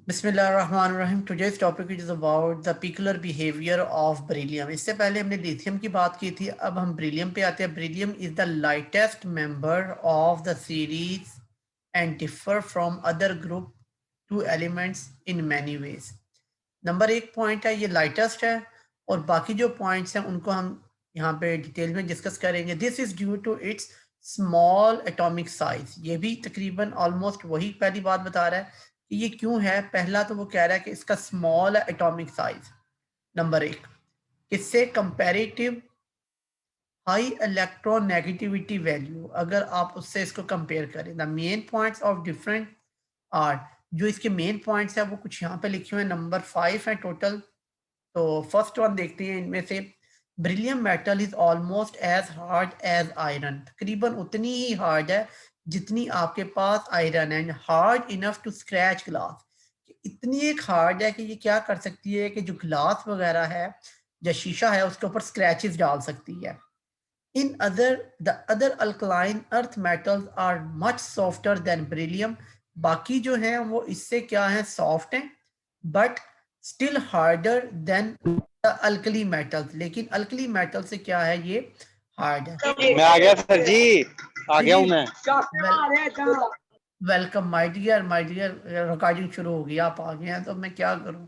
बिस्मिल्लाहिर्रहमानिर्रहीम। Today's topic is about the peculiar behaviour of beryllium. इससे पहले हमने लिथियम की बात की थी, अब हम बेरिलियम पे आते हैं। Beryllium is the lightest member of the series and differ from other group two elements in many ways. Number एक पॉइंट है, ये लाइटेस्ट है, और बाकी जो पॉइंट्स हैं उनको हम यहाँ पे डिटेल में डिस्कस करेंगे। This is due to its small atomic size. ये भी तकरीबन ऑलमोस्ट वही पहली बात बता रहा है कि ये क्यों है। पहला तो वो कह रहा है कि इसका स्मॉल एटॉमिक साइज, नंबर एक। इससे कंपैरेटिव हाई इलेक्ट्रोनेगेटिविटी वैल्यू, अगर आप उससे इसको कंपेयर करें। The main points of different are, जो इसके मेन पॉइंट्स हैं वो कुछ यहाँ पे लिखे हुए हैं, नंबर 5 है टोटल। तो फर्स्ट वन देखते हैं इनमें से। Beryllium metal is almost as hard as iron. तकरीबन उतनी ही हार्ड है जितनी आपके पास आयरन है। Hard enough to scratch glass, इतनी एक हार्ड है कि ये क्या कर सकती है कि जो ग्लास वगैरह है या शीशा है उसके ऊपर स्क्रैचेस डाल सकती है। In other the other alkaline earth metals are much softer than beryllium. बाकी जो हैं वो इससे क्या है, सॉफ्ट हैं, but still harder than alkali metals. लेकिन अल्कली मेटल से क्या है, ये हार्ड है। मैं आ गया सर जी, आ जी गया जी, हूँ मैं। Welcome my dear, my dear. Recording शुरू हो गई, आप आ गए हैं तो मैं क्या करूं,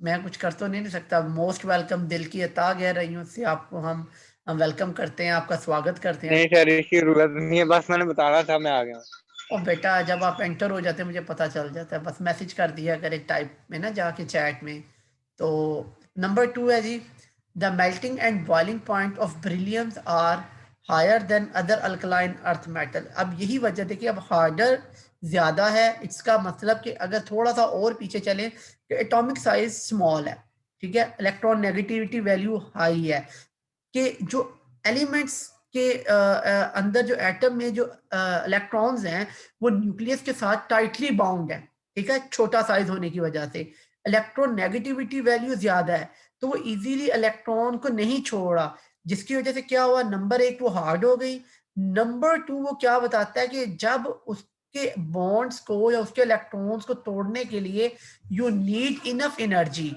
मैं कुछ कर तो नहीं सकता। मोस्ट वेलकम, दिल की अता कह रही हूँ उससे आपको हम वेलकम करते हैं, आपका स्वागत करते हैं। नहीं सर, इसकी जरूरत नहीं है, बस मैंने बताना था, मैं आ गया हूँ। और बेटा जब आप एंटर हो जाते हैं मुझे पता चल जाता है, बस मैसेज कर दिया करें टाइप में ना, जाके चैट में। तो नंबर 2 है जी, the melting and boiling point of berylliums are higher than other alkaline earth metal. अब यही वजह देखिए, अब हार्डर ज़्यादा है, इसका मतलब कि अगर थोड़ा सा और पीछे चलें कि एटॉमिक साइज स्मॉल है, ठीक है, इलेक्ट्रॉन नेगेटिविटी वैल्यू हाई है, कि जो एलिमेंट्स के अंदर जो एटम में जो इलेक्ट्रॉन्स हैं वो न्यूक्लियस के साथ टाइटली बाउंड है, ठीक है, छोटा साइज होने की वजह से। इलेक्ट्रॉन नेगेटिविटी वैल्यू ज्यादा है तो वो इजीली इलेक्ट्रॉन को नहीं छोड़ा, जिसकी वजह से क्या हुआ, नंबर एक वो हार्ड हो गई। नंबर 2 वो क्या बताता है कि जब उसके बॉन्ड्स को या उसके इलेक्ट्रॉन्स को तोड़ने के लिए यू नीड इनफ एनर्जी,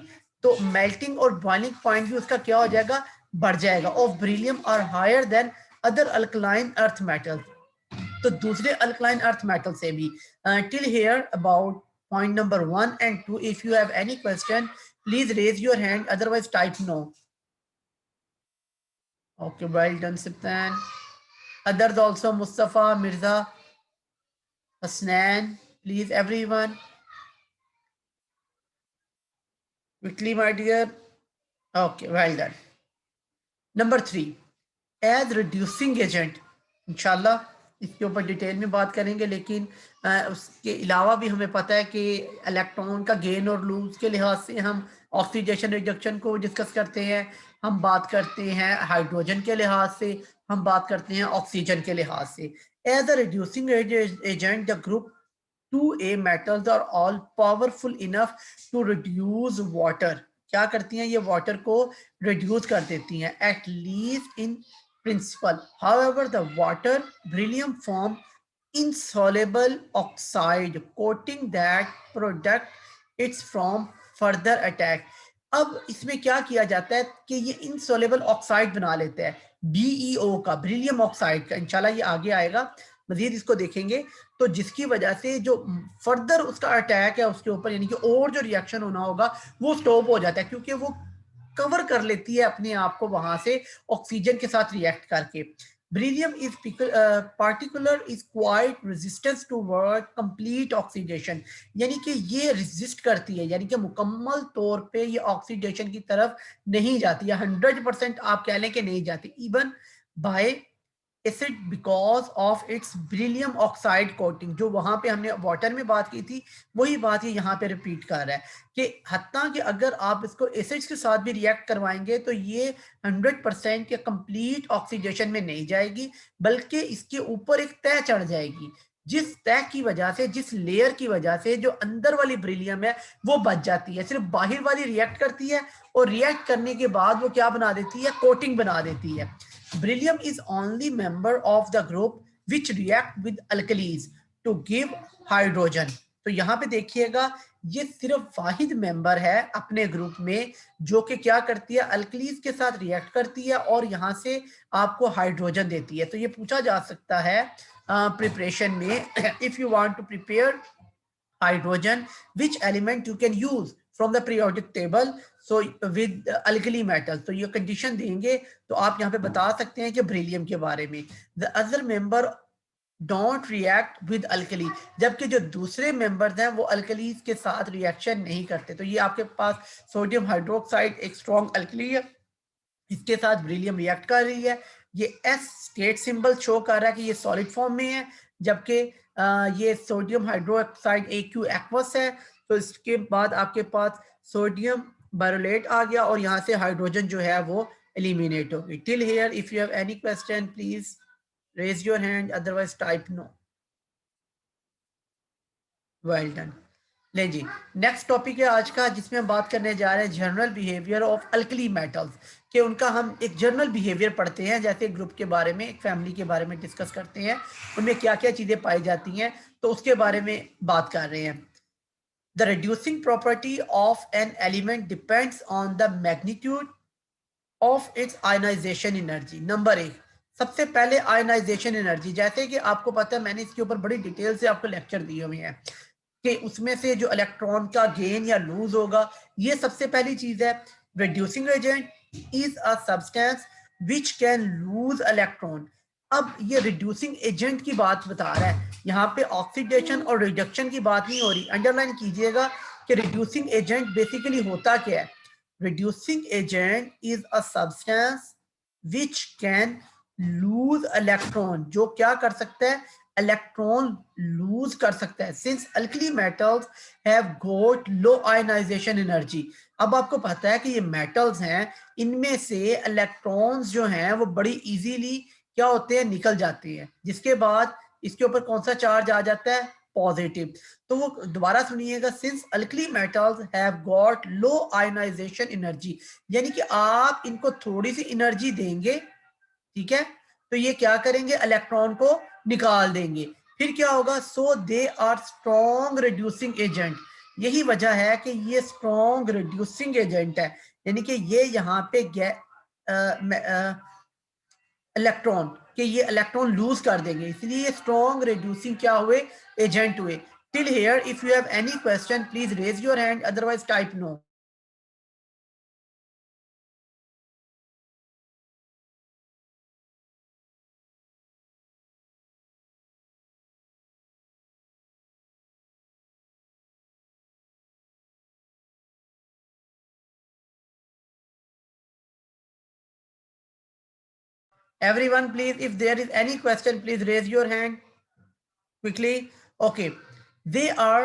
तो मेल्टिंग और बॉइलिंग पॉइंट भी उसका क्या हो जाएगा, बढ़ जाएगा। Of beryllium are higher than other alkaline earth metal. तो दूसरे अल्कलाइन अर्थ मेटल से भी। Till here about point number 1 and 2। If you have any question please raise your hand, otherwise type no. Okay, well done Sibtain. Others also, Mustafa, Mirza, Hasnain, please everyone quickly my dear। okay, well done। Number 3, as reducing agent. इंशाल्लाह इसके ऊपर detail में बात करेंगे, लेकिन उसके अलावा भी हमें पता है कि इलेक्ट्रॉन का गेन और लूज के लिहाज से हम ऑक्सीडेशन रिडक्शन को डिस्कस करते हैं, हम बात करते हैं हाइड्रोजन के लिहाज से, हम बात करते हैं ऑक्सीजन के लिहाज से। As a reducing agent the group 2A metals are all powerful enough to reduce water। क्या करती हैं ये, वाटर को रिड्यूस कर देती हैं, at least in principle. However the water beryllium form insoluble oxide coating that protect its from further attack। अब इसमें क्या किया जाता है कि ये इनसोलेबल ऑक्साइड बना लेते हैं, बीईओ का, बेरिलियम ऑक्साइड का। इंशाल्लाह ये आगे आएगा, मजीद इसको देखेंगे। तो जिसकी वजह से जो फर्दर उसका अटैक है उसके ऊपर, यानी कि और जो रिएक्शन होना होगा वो स्टॉप हो जाता है, क्योंकि वो कवर कर लेती है अपने आप को वहां से ऑक्सीजन के साथ रिएक्ट करके। Beryllium is particular is quite resistance toward complete oxidation। यानी कि ये रेजिस्ट करती है, यानी कि मुकम्मल तौर पे ये ऑक्सीडेशन की तरफ नहीं जाती है, 100% आप कह लें कि नहीं जाती, even bye acid because of its beryllium oxide coating. जो वहां पे हमने वाटर में बात की थी वही बात ये यहाँ पे रिपीट कर रहा है कि हत्ता कि अगर आप इसको एसिड्स के साथ भी रिएक्ट करवाएंगे तो ये 100% या कंप्लीट ऑक्सीडेशन में नहीं जाएगी, बल्कि इसके ऊपर एक तह चढ़ जाएगी, जिस तह की वजह से, जिस लेयर की वजह से जो अंदर वाली बेरिलियम है वो बच जाती है। सिर्फ बाहर वाली रिएक्ट करती है और रिएक्ट करने के बाद वो क्या बना देती है, कोटिंग बना देती है। Beryllium is only member of the group which react with alkalis to give hydrogen। तो यहाँ पे देखिएगा ये सिर्फ वाहिद मेंबर है अपने ग्रुप में जो कि क्या करती है, अल्कलीज के साथ रिएक्ट करती है और यहाँ से आपको हाइड्रोजन देती है। तो ये पूछा जा सकता है प्रिपरेशन में, if you want to prepare hydrogen, which element you can use from the periodic table, so with alkali metal, तो ये कंडीशन देंगे तो आप यहाँ पे बता सकते हैं कि बेरिलियम के बारे में। the other member don't react with alkali, जबकि जो दूसरे मेंबर्स हैं वो अल्कलीज के साथ रिएक्शन नहीं करते। तो ये आपके पास सोडियम हाइड्रोक्साइड एक स्ट्रॉन्ग अल्कली है, इसके साथ बेरिलियम रिएक्ट कर रही है। ये एस स्टेट सिंबल शो कर रहा है कि ये सॉलिड फॉर्म में है, जबकि ये सोडियम हाइड्रोक्साइड AQ एक्वस है। तो इसके बाद आपके पास सोडियम बारोलेट आ गया और यहाँ से हाइड्रोजन जो है वो एलिमिनेट हो गई। Till here if you have any question please raise your hand, otherwise type no. Well done. ले जी, नेक्स्ट टॉपिक है आज का जिसमें हम बात करने जा रहे हैं general behaviour of alkali metals, कि उनका हम एक जनरल बिहेवियर पढ़ते हैं, जैसे ग्रुप के बारे में, एक फैमिली के बारे में डिस्कस करते हैं, उनमें क्या क्या चीजें पाई जाती हैं, तो उसके बारे में बात कर रहे हैं। The reducing property of an element depends on the magnitude of its ionization energy. Number 1, सबसे पहले आयनाइजेशन एनर्जी, जैसे कि आपको पता है मैंने इसके ऊपर बड़ी डिटेल से आपको लेक्चर दिए हुए हैं कि उसमें से जो इलेक्ट्रॉन का गेन या लूज होगा, ये सबसे पहली चीज है। Reducing agent is a substance which can lose electron. अब ये रिड्यूसिंग एजेंट की बात बता रहा है, यहाँ पे ऑक्सीडेशन और रिडक्शन की बात नहीं हो रही। अंडरलाइन कीजिएगा कि रिड्यूसिंग एजेंट बेसिकली होता क्या है। Reducing agent is a substance which can lose electron, जो क्या कर सकता है, इलेक्ट्रॉन लूज कर सकता है। Since alkali metals have got low ionization energy, अब आपको पता है कि ये मेटल्स हैं, इनमें से इलेक्ट्रॉन्स जो हैं वो बड़ी इजीली क्या होते हैं, निकल जाते हैं, जिसके बाद इसके ऊपर कौन सा चार्ज आ जाता है, पॉजिटिव। तो वो दोबारा सुनिएगा, since alkali metals have got low ionization energy, यानी कि आप इनको थोड़ी सी एनर्जी देंगे, ठीक है, तो ये क्या करेंगे, इलेक्ट्रॉन को निकाल देंगे। फिर क्या होगा, so they are strong reducing agent, यही वजह है कि ये स्ट्रॉन्ग रिड्यूसिंग एजेंट है, यानी कि ये यहाँ पे इलेक्ट्रॉन के ये इलेक्ट्रॉन लूज कर देंगे, इसलिए स्ट्रॉन्ग रिड्यूसिंग क्या हुए, एजेंट हुए। Till here if you have any question please raise your hand, otherwise type no. Everyone, please, if there is any question, please raise your hand quickly. Okay, they are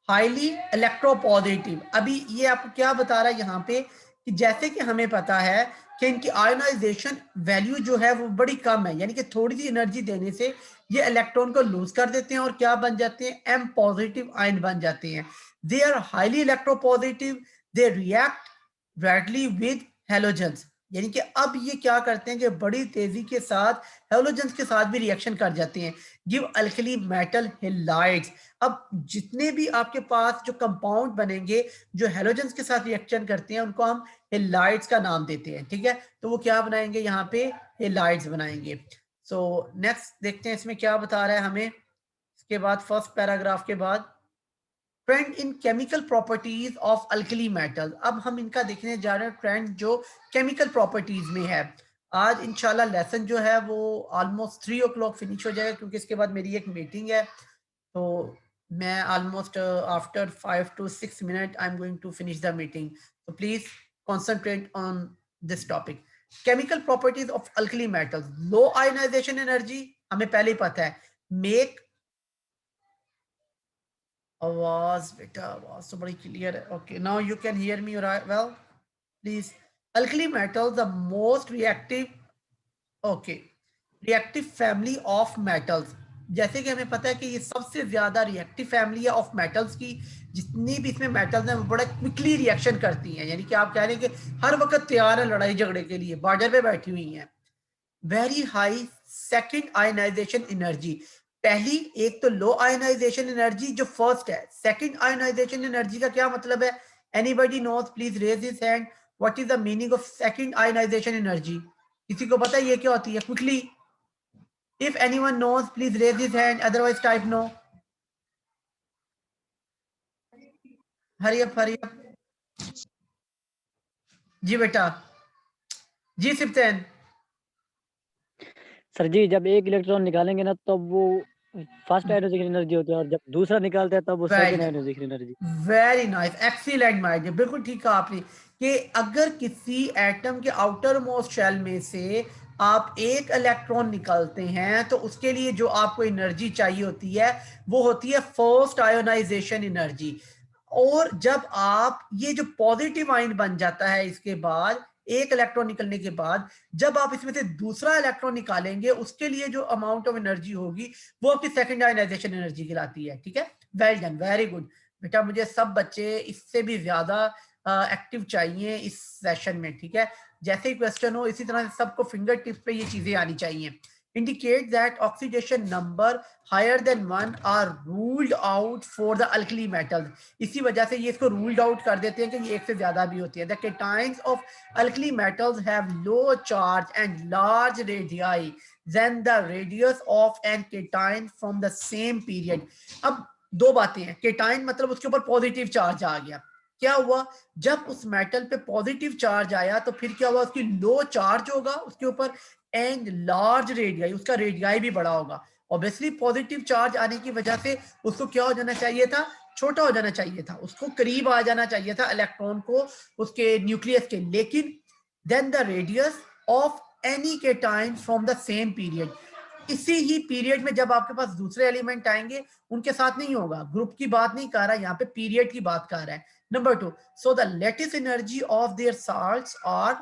highly electropositive. अभी ये आपको क्या बता रहा है यहाँ पे कि जैसे कि हमें पता है कि इनकी आयोनाइजेशन वैल्यू जो है वो बड़ी कम है, यानी कि थोड़ी सी एनर्जी देने से ये इलेक्ट्रॉन को लूज कर देते हैं और क्या बन जाते हैं, एम पॉजिटिव आयन बन जाते हैं। They are highly electropositive, they react readily with halogens, यानी कि अब ये क्या करते हैं कि बड़ी तेजी के साथ हेलोजेंस के साथ भी रिएक्शन कर जाते हैं। गिव अल्कली मेटल हेलाइड्स, अब जितने भी आपके पास जो कंपाउंड बनेंगे जो हेलोजेंस के साथ रिएक्शन करते हैं उनको हम हेलाइड्स का नाम देते हैं, ठीक है। तो वो क्या बनाएंगे, यहाँ पे हेलाइड्स बनाएंगे। सो नेक्स्ट देखते हैं इसमें क्या बता रहा है हमें, इसके बाद फर्स्ट पैराग्राफ के बाद trend in chemical properties of alkali metal. अब हम इनका देखने जा रहे हैं ट्रेंड जो केमिकल प्रॉपर्टीज में है। आज इंशाल्लाह लेसन जो है वो ऑलमोस्ट 3 o'clock फिनिश हो जाएगा, क्योंकि इसके बाद मेरी एक मीटिंग है, तो मैं almost after 5 to 6 minutes I am going to finish the meeting, तो please concentrate on this topic. Chemical properties of alkali metals, low ionization energy हमें पहले ही पता है, मेक आवाज बेटा, आवाज तो बड़ी क्लियर है। Okay, now you can hear me well please. Alkali metals the most reactive, okay, reactive family of metals, जैसे कि हमें पता है कि ये सबसे ज्यादा रिएक्टिव फैमिली है ऑफ मेटल्स की, जितनी भी इसमें मेटल्स हैं वो बड़ा क्विकली रिएक्शन करती हैं, यानी कि आप कह रहे हैं कि हर वक्त तैयार है लड़ाई झगड़े के लिए, बॉर्डर पे बैठी हुई हैं। Very high second ionisation energy, पहली एक तो लो आयोनाइजेशन एनर्जी जो फर्स्ट है। सेकंड आयोनाइजेशन एनर्जी का क्या मतलब है? Anybody knows please raise his hand, what is the meaning of second ionisation energy? किसी को पता है ये क्या होती है? Quickly, if anyone knows please raise his hand, otherwise type no. Hurry up hurry up. जी बेटा, जी सिप्तेन। सर जी, जब एक इलेक्ट्रॉन निकालेंगे ना तब वो फर्स्ट आयोनाइजेशन एनर्जी होती है, और जब दूसरा निकालते हैं तब वो second ionisation energy. Very nice, excellent my dear, बिल्कुल ठीक कहा आपने कि अगर किसी एटम के आउटर मोस्ट शेल में से आप एक इलेक्ट्रॉन निकालते हैं तो उसके लिए जो आपको एनर्जी चाहिए होती है वो होती है फर्स्ट आयोनाइजेशन एनर्जी। और जब आप ये जो पॉजिटिव आयन बन जाता है इसके बाद, एक इलेक्ट्रॉन निकलने के बाद, जब आप इसमें से दूसरा इलेक्ट्रॉन निकालेंगे उसके लिए जो अमाउंट ऑफ एनर्जी होगी वो आपकी सेकंड आयोनाइजेशन एनर्जी कहलाती है। ठीक है, वेल डन, वेरी गुड बेटा। मुझे सब बच्चे इससे भी ज्यादा एक्टिव चाहिए इस सेशन में। ठीक है, जैसे ही क्वेश्चन हो इसी तरह से सबको फिंगर टिप्स पे ये चीजें आनी चाहिए। Indicate that oxidation number higher than 1 are ruled out for the alkali metals. इसी वजह से ये इसको रूल्ड आउट कर देते हैं कि ये एक से ज्यादा भी होती है। The cations of alkali metals have low charge and large radii than the radius of an cation from the same period. अब दो बातें हैं, केटाइन मतलब उसके ऊपर पॉजिटिव चार्ज आ गया। क्या हुआ? जब उस मेटल पे पॉजिटिव चार्ज आया तो फिर क्या हुआ? उसकी लो चार्ज होगा उसके ऊपर एंड लार्ज रेडियाई, उसका रेडियाई भी बड़ा होगा। ऑब्वियसली पॉजिटिव चार्ज आने की वजह से उसको क्या हो जाना चाहिए था? छोटा हो जाना चाहिए था, उसको करीब आ जाना चाहिए था इलेक्ट्रॉन को उसके न्यूक्लियस के। लेकिन than the radius of any cation from the same period, इसी ही पीरियड में जब आपके पास दूसरे एलिमेंट आएंगे उनके साथ नहीं होगा। ग्रुप की बात नहीं कर रहा, यहाँ पे पीरियड की बात कर रहा है। Number 2, so the lattice energy of their salts are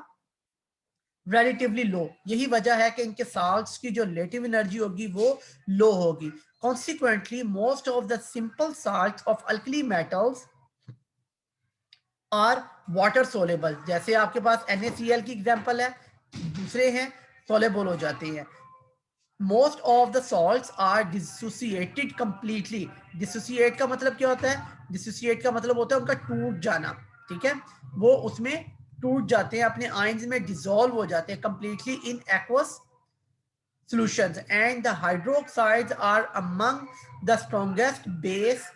relatively low. यही वजह है कि इनके साल्ट्स की जो रिलेटिव एनर्जी होगी वो लो होगी। Consequently most of the simple salts of alkali metals are water soluble. जैसे आपके पास NaCl की एग्जांपल है, दूसरे हैं सोलेबल हो जाते हैं। Most of the salts are dissociated completely. Dissociate का मतलब क्या होता है? डिसोसिएट का मतलब होता है उनका टूट जाना। ठीक है, वो उसमें टूट जाते हैं, अपने आयंस में डिसॉल्व हो जाते हैं completely in aqueous solutions, and the hydroxides are among the strongest base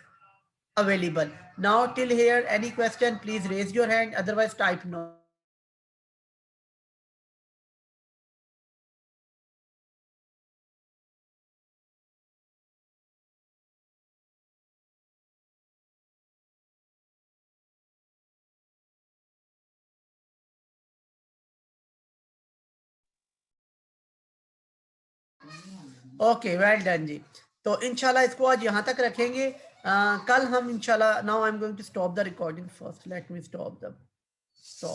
available. Now till here any question please raise your hand, otherwise type no. Okay, well done जी। तो इंशाल्लाह इसको आज यहाँ तक रखेंगे। कल हम इंशाल्लाह, now I am going to stop the recording first, let me stop the stop.